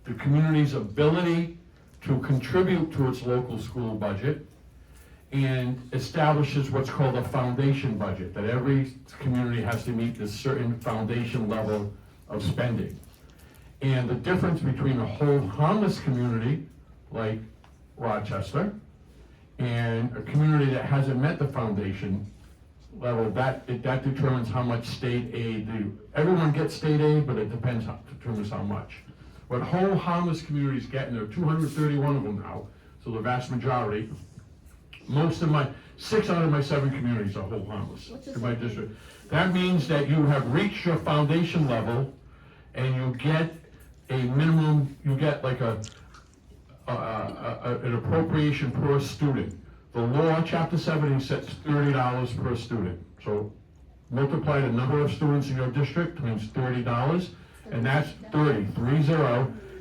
the community's ability to contribute to its local school budget, and establishes what's called a foundation budget, that every community has to meet this certain foundation level of spending. And the difference between a whole harmless community like Rochester and a community that hasn't met the foundation level, that determines how much state aid everyone gets state aid, but it determines how much. What whole harmless communities get, and there are 231 of them now, so the vast majority, 6 out of my 7 communities are whole harmless in my district. That means that you have reached your foundation level and you get a minimum, you get like an appropriation per student. The law, Chapter 70, sets $30 per student. So multiply the number of students in your district times $30, and that's 30,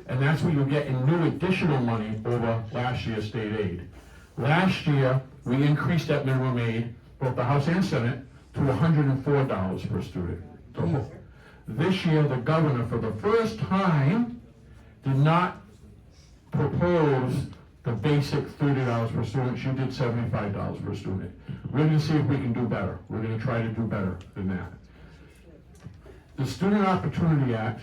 and that's what you get in new additional money over last year's state aid. Last year, we increased that minimum aid, both the House and Senate, to $104 per student. So this year, the governor, for the first time, did not propose the basic $30 per student. She did $75 per student. We're going to see if we can do better. We're going to try to do better than that. The Student Opportunity Act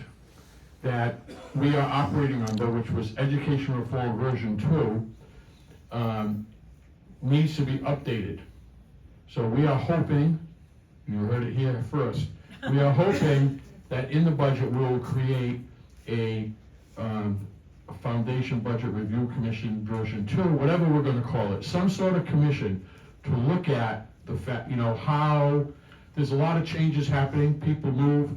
that we are operating under, which was Education Reform Version 2, needs to be updated. So we are hoping, you heard it here first, we are hoping that in the budget we will create a Foundation Budget Review Commission version 2, whatever we're going to call it, some sort of commission to look at the fact, how there's a lot of changes happening, people move.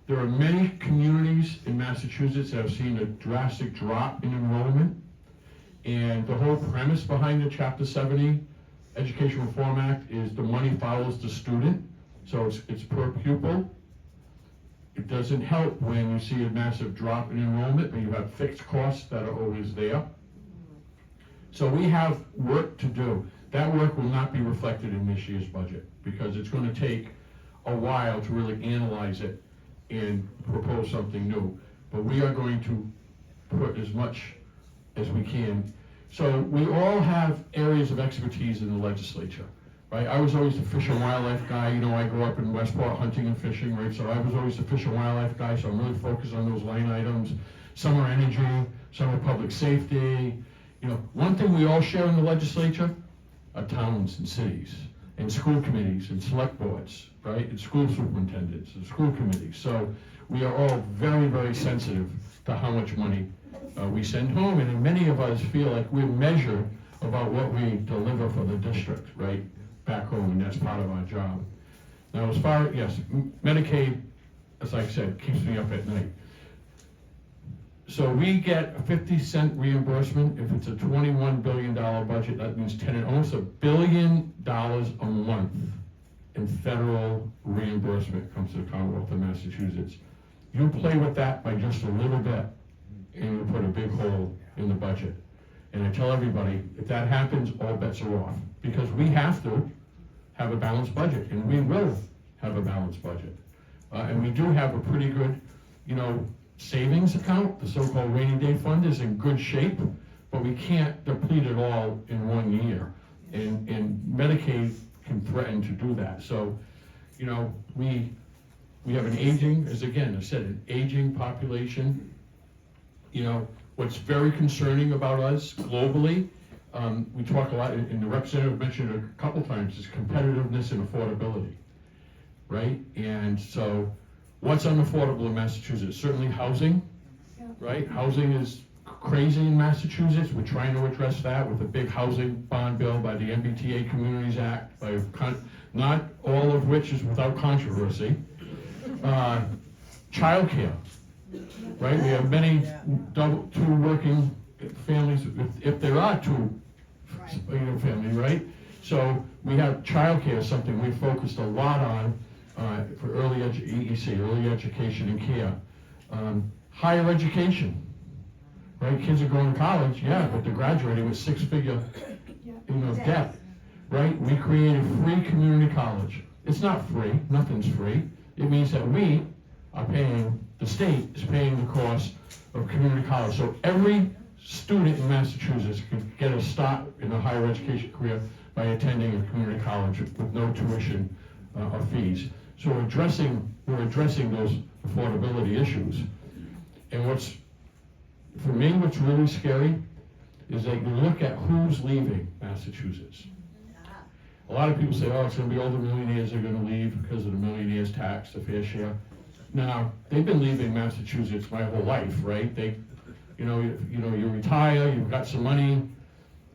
There are many communities communities in Massachusetts have seen a drastic drop in enrollment. And the whole premise behind the Chapter 70 Education Reform Act is the money follows the student. So it's per pupil. It doesn't help when you see a massive drop in enrollment, but you have fixed costs that are always there. So we have work to do. That work will not be reflected in this year's budget because it's going to take a while to really analyze it and propose something new. But we are going to put as much as we can. So we all have areas of expertise in the legislature, right? I was always the fish and wildlife guy. You know, I grew up in Westport hunting and fishing, right? So I was always the fish and wildlife guy, so I'm really focused on those line items. Some are energy, some are public safety. You know, one thing we all share in the legislature are towns and cities and school committees and select boards, right? And school superintendents and school committees. So we are all very, very sensitive to how much money we send home, and many of us feel like we're measured about what we deliver for the district, right, back home, and that's part of our job. Now, as far as, yes, Medicaid, as I said, keeps me up at night. So we get a 50-cent reimbursement. If it's a $21 billion budget, that means almost $1 billion a month in federal reimbursement comes to the Commonwealth of Massachusetts. You play with that by just a little bit, and you put a big hole in the budget. And I tell everybody, if that happens, all bets are off. Because we have to have a balanced budget, and we will have a balanced budget. And we do have a pretty good, you know, savings account. The so-called rainy day fund is in good shape, but we can't deplete it all in 1 year. And Medicaid can threaten to do that. So, you know, we have an aging, as again, I said, an aging population. You know, what's very concerning about us globally, we talk a lot, and the representative mentioned it a couple times, is competitiveness and affordability, right? And so, what's unaffordable in Massachusetts? Certainly housing, right? Housing is crazy in Massachusetts. We're trying to address that with a big housing bond bill by the MBTA Communities Act, not all of which is without controversy. Childcare. Right, we have many two working families, if there are two, you know, family, right? So we have childcare, something we focused a lot on for EEC, early education and care. Higher education, right? Kids are going to college, yeah, but they're graduating with six-figure, you know, debt, right? We created free community college. It's not free, nothing's free. It means that we are paying, the state is paying the cost of community college. So every student in Massachusetts can get a start in a higher education career by attending a community college with no tuition or fees. So we're addressing those affordability issues. And for me, what's really scary is that you look at who's leaving Massachusetts. A lot of people say, oh, it's going to be all the millionaires are going to leave because of the millionaires tax, the fair share. Now, they've been leaving Massachusetts my whole life, right? You retire, you've got some money,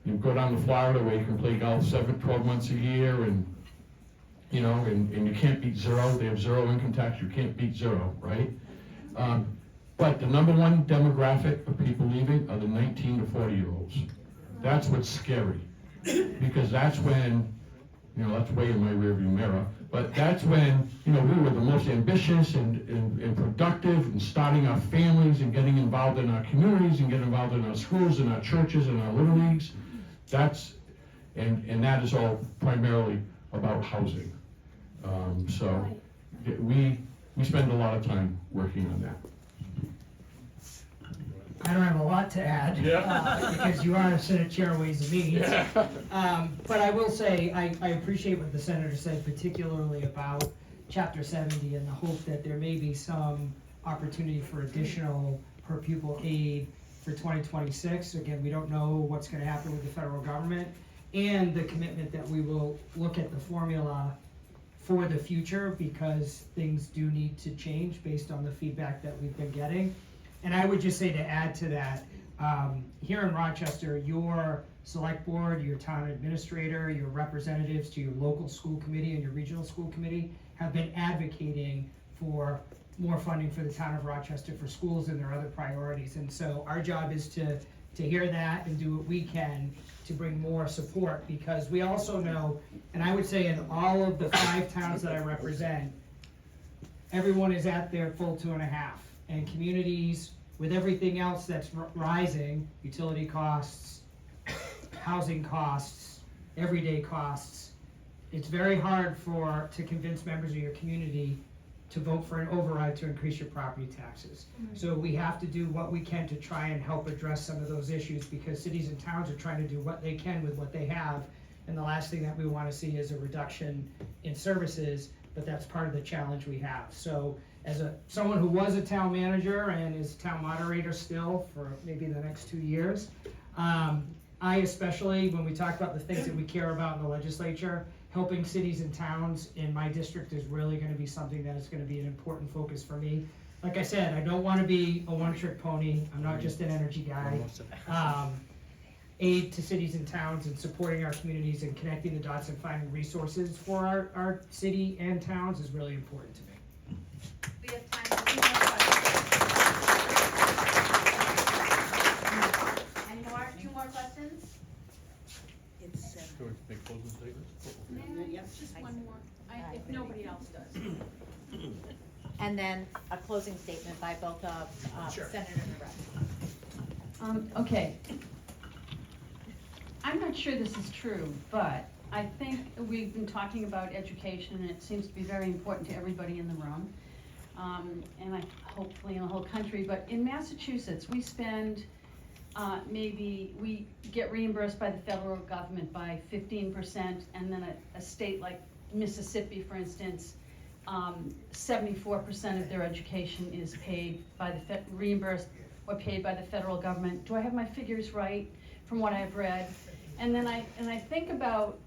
you go down to Florida where you can play golf 12 months a year, and you can't beat zero. They have zero income tax, you can't beat zero, right? But the number one demographic of people leaving are the 19 to 40-year-olds. That's what's scary, because that's when, that's way in my rearview mirror, but that's when, we were the most ambitious and productive and starting our families and getting involved in our communities and getting involved in our schools and our churches and our little leagues. And that is all primarily about housing. So we spend a lot of time working on that. I don't have a lot to add, because you are Senate Chair of Ways and Means. But I will say, I appreciate what the Senator said, particularly about Chapter 70 and the hope that there may be some opportunity for additional per pupil aid for 2026. Again, we don't know what's going to happen with the federal government, and the commitment that we will look at the formula for the future, because things do need to change based on the feedback that we've been getting. And I would just say, to add to that, here in Rochester, your select board, your town administrator, your representatives to your local school committee and your regional school committee have been advocating for more funding for the town of Rochester for schools and their other priorities. And so our job is to hear that and do what we can to bring more support, because we also know, and I would say in all of the 5 towns that I represent, everyone is at their full 2.5. And communities, with everything else that's rising, utility costs, housing costs, everyday costs, it's very hard to convince members of your community to vote for an override to increase your property taxes. So we have to do what we can to try and help address some of those issues, because cities and towns are trying to do what they can with what they have. And the last thing that we want to see is a reduction in services, but that's part of the challenge we have. So as someone who was a town manager and is town moderator still for maybe the next 2 years, I especially, when we talk about the things that we care about in the legislature, helping cities and towns in my district is really going to be something that is going to be an important focus for me. Like I said, I don't want to be a one-trick pony. I'm not just an energy guy. Aid to cities and towns and supporting our communities and connecting the dots and finding resources for our city and towns is really important to me. We have time for 2 more questions. Any more? 2 more questions? Can we make closing statements? Just one more, if nobody else does. And then a closing statement by both of Senator and the rep. Okay. I'm not sure this is true, but I think we've been talking about education, and it seems to be very important to everybody in the room, and hopefully in the whole country. But in Massachusetts, we spend we get reimbursed by the federal government by 15%, and then a state like Mississippi, for instance, 74% of their education is paid by the reimbursed or paid by the federal government. Do I have my figures right from what I've read? And then I think about,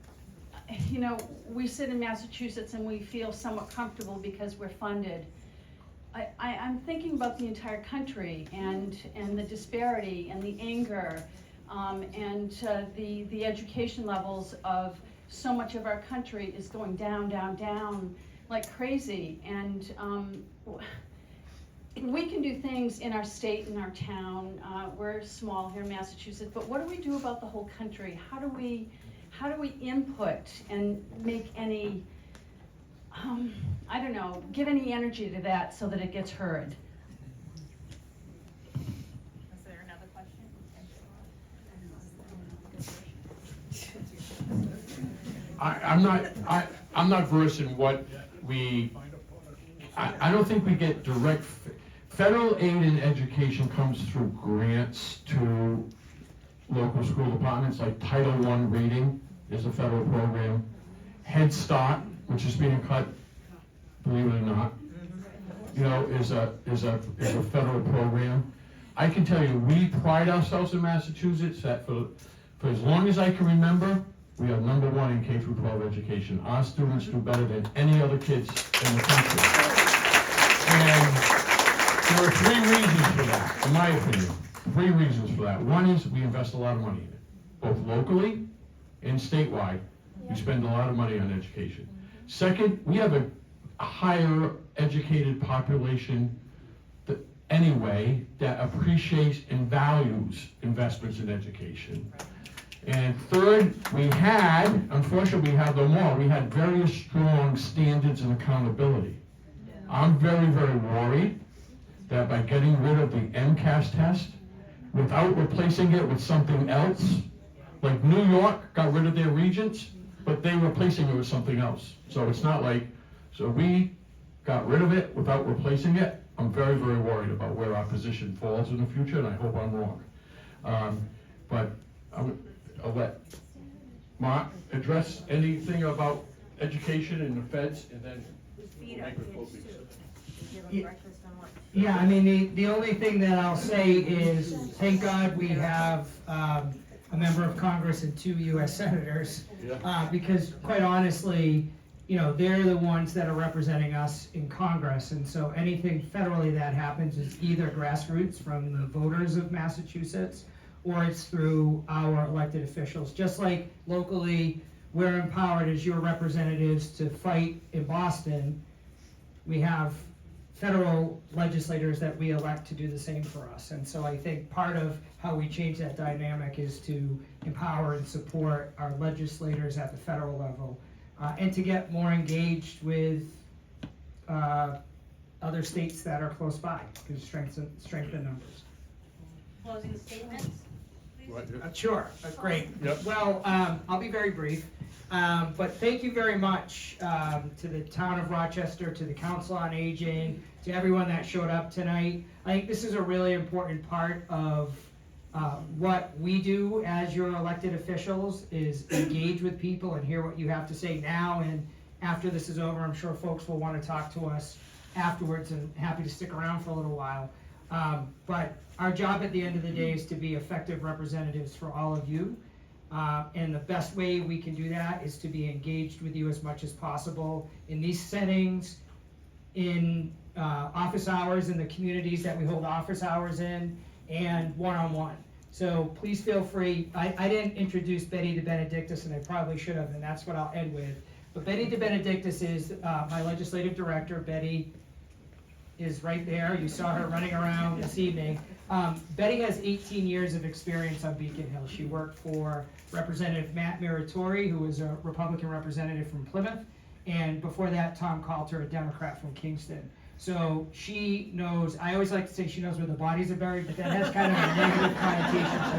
we sit in Massachusetts and we feel somewhat comfortable because we're funded. I'm thinking about the entire country and the disparity and the anger and the education levels of so much of our country is going down, down, down like crazy. And we can do things in our state, in our town. We're small here in Massachusetts, but what do we do about the whole country? How do we input and make any give any energy to that so that it gets heard? Is there another question? I'm not versed in what I don't think we get direct, federal aid in education comes through grants to local school departments, like Title I reading is a federal program. Head Start, which is being cut, believe it or not, is a federal program. I can tell you, we pride ourselves in Massachusetts that for as long as I can remember, we are #1 in K-12 education. Our students do better than any other kids in the country. And there are 3 reasons for that, in my opinion. 3 reasons for that. One is we invest a lot of money in it, both locally and statewide. We spend a lot of money on education. Second, we have a higher educated population anyway that appreciates and values investments in education. And third, unfortunately we have no more, we had very strong standards and accountability. I'm very, very worried that by getting rid of the MCAS test, without replacing it with something else, like New York got rid of their regents, but they're replacing it with something else. So it's not like, so we got rid of it without replacing it. I'm very, very worried about where our position falls in the future, and I hope I'm wrong. But I'll let Mark address anything about education and the feds, and then we'll make a closing. Yeah, I mean, the only thing that I'll say is, thank God we have a member of Congress and 2 U.S. senators, because quite honestly, they're the ones that are representing us in Congress, and so anything federally that happens is either grassroots from the voters of Massachusetts, or it's through our elected officials. Just like locally, we're empowered as your representatives to fight in Boston, we have federal legislators that we elect to do the same for us. And so I think part of how we change that dynamic is to empower and support our legislators at the federal level, and to get more engaged with other states that are close by, to strengthen numbers. Closing statements? Sure, great. Yep. Well, I'll be very brief, but thank you very much to the town of Rochester, to the Council on Aging, to everyone that showed up tonight. I think this is a really important part of what we do as your elected officials, is engage with people and hear what you have to say now, and after this is over, I'm sure folks will want to talk to us afterwards, and happy to stick around for a little while. But our job at the end of the day is to be effective representatives for all of you. And the best way we can do that is to be engaged with you as much as possible in these settings, in office hours, in the communities that we hold office hours in, and one-on-one. So please feel free. I didn't introduce Betty DeBenedictis, and I probably should have, and that's what I'll end with. But Betty DeBenedictis is my legislative director. Betty is right there. You saw her running around this evening. Betty has 18 years of experience on Beacon Hill. She worked for Representative Matt Muratori, who was a Republican representative from Plymouth, and before that, Tom Coulter, a Democrat from Kingston. So she knows, I always like to say she knows where the bodies are buried, but that has kind of a negative connotation to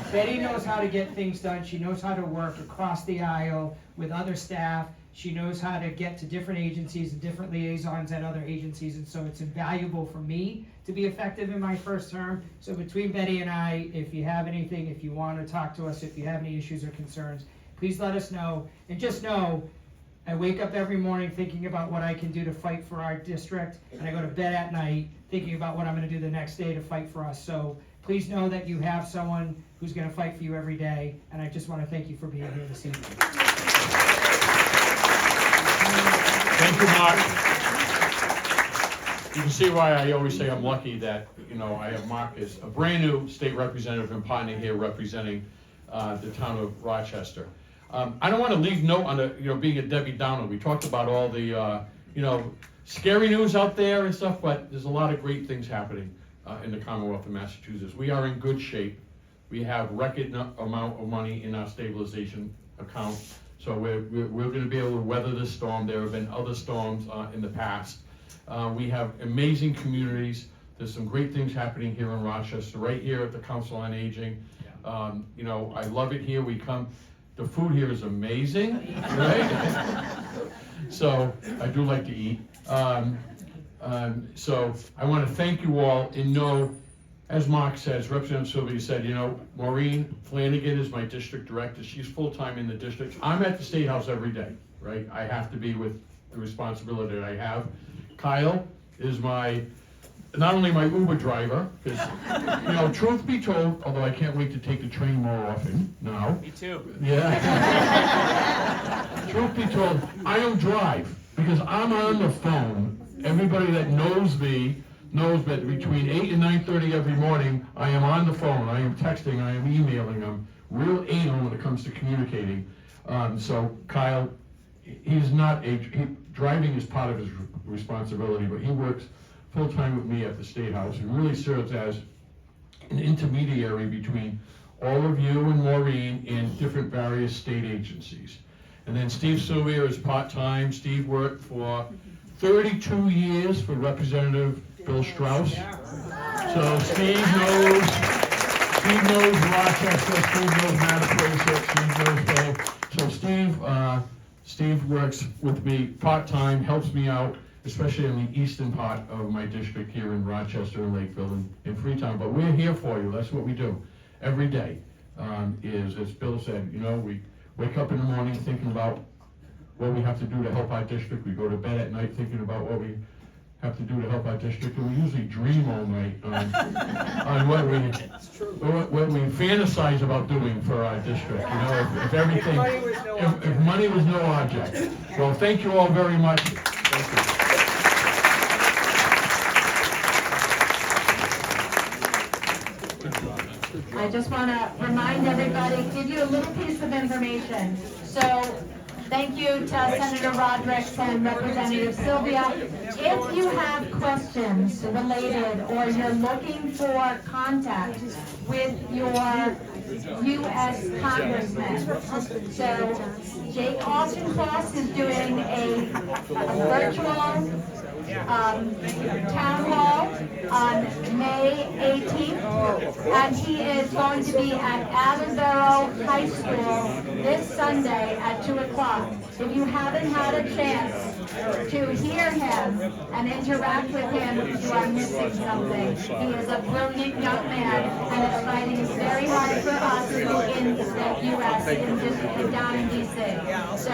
it. Betty knows how to get things done. She knows how to work across the aisle with other staff. She knows how to get to different agencies and different liaisons at other agencies, and so it's invaluable for me to be effective in my first term. So between Betty and I, if you have anything, if you want to talk to us, if you have any issues or concerns, please let us know. And just know, I wake up every morning thinking about what I can do to fight for our district, and I go to bed at night thinking about what I'm going to do the next day to fight for us. So please know that you have someone who's going to fight for you every day, and I just want to thank you for being here this evening. Thank you, Mark. You can see why I always say I'm lucky that, I have Mark as a brand new state representative and partner here representing the town of Rochester. I don't want to leave note on being a Debbie Downer. We talked about all the, scary news out there and stuff, but there's a lot of great things happening in the Commonwealth of Massachusetts. We are in good shape. We have record amount of money in our stabilization account. So we're going to be able to weather this storm. There have been other storms in the past. We have amazing communities. There's some great things happening here in Rochester, right here at the Council on Aging. I love it here. We come. The food here is amazing, right? So I do like to eat. So I want to thank you all, and know, as Mark says, Representative Sylvia said, Maureen Flanagan is my district director. She's full-time in the district. I'm at the State House every day, right? I have to be with the responsibility that I have. Kyle is not only my Uber driver, because, truth be told, although I can't wait to take the train more often now. Me too. Yeah. Truth be told, I don't drive, because I'm on the phone. Everybody that knows me knows that between 8 and 9:30 every morning, I am on the phone, I am texting, I am emailing, I'm real anal when it comes to communicating. So Kyle, driving is part of his responsibility, but he works full-time with me at the State House and really serves as an intermediary between all of you and Maureen and different various state agencies. And then Steve Sylvia is part-time. Steve worked for 32 years for Representative Bill Strauss. So Steve knows Rochester, Steve knows Mattapoisett, Steve knows Bill. So Steve works with me part-time, helps me out, especially in the eastern part of my district here in Rochester and Lakeville and Freetown. But we're here for you. That's what we do every day. As Bill said, we wake up in the morning thinking about what we have to do to help our district. We go to bed at night thinking about what we have to do to help our district, and we usually dream all night on what we fantasize about doing for our district. If money was no object. Well, thank you all very much. Thank you. I just want to remind everybody, give you a little piece of information. So thank you to Senator Rodrigues and Representative Sylvia. if you have questions related or you're looking for contact with your U.S. Congressman, so Jake Austin Cross is doing a virtual town hall on May 18th, and he is going to be at Attleboro High School this Sunday at 2 o'clock. If you haven't had a chance to hear him and interact with him, you are missing something. He is a brilliant young man and is fighting very hard for us in the U.S. down in D.C. So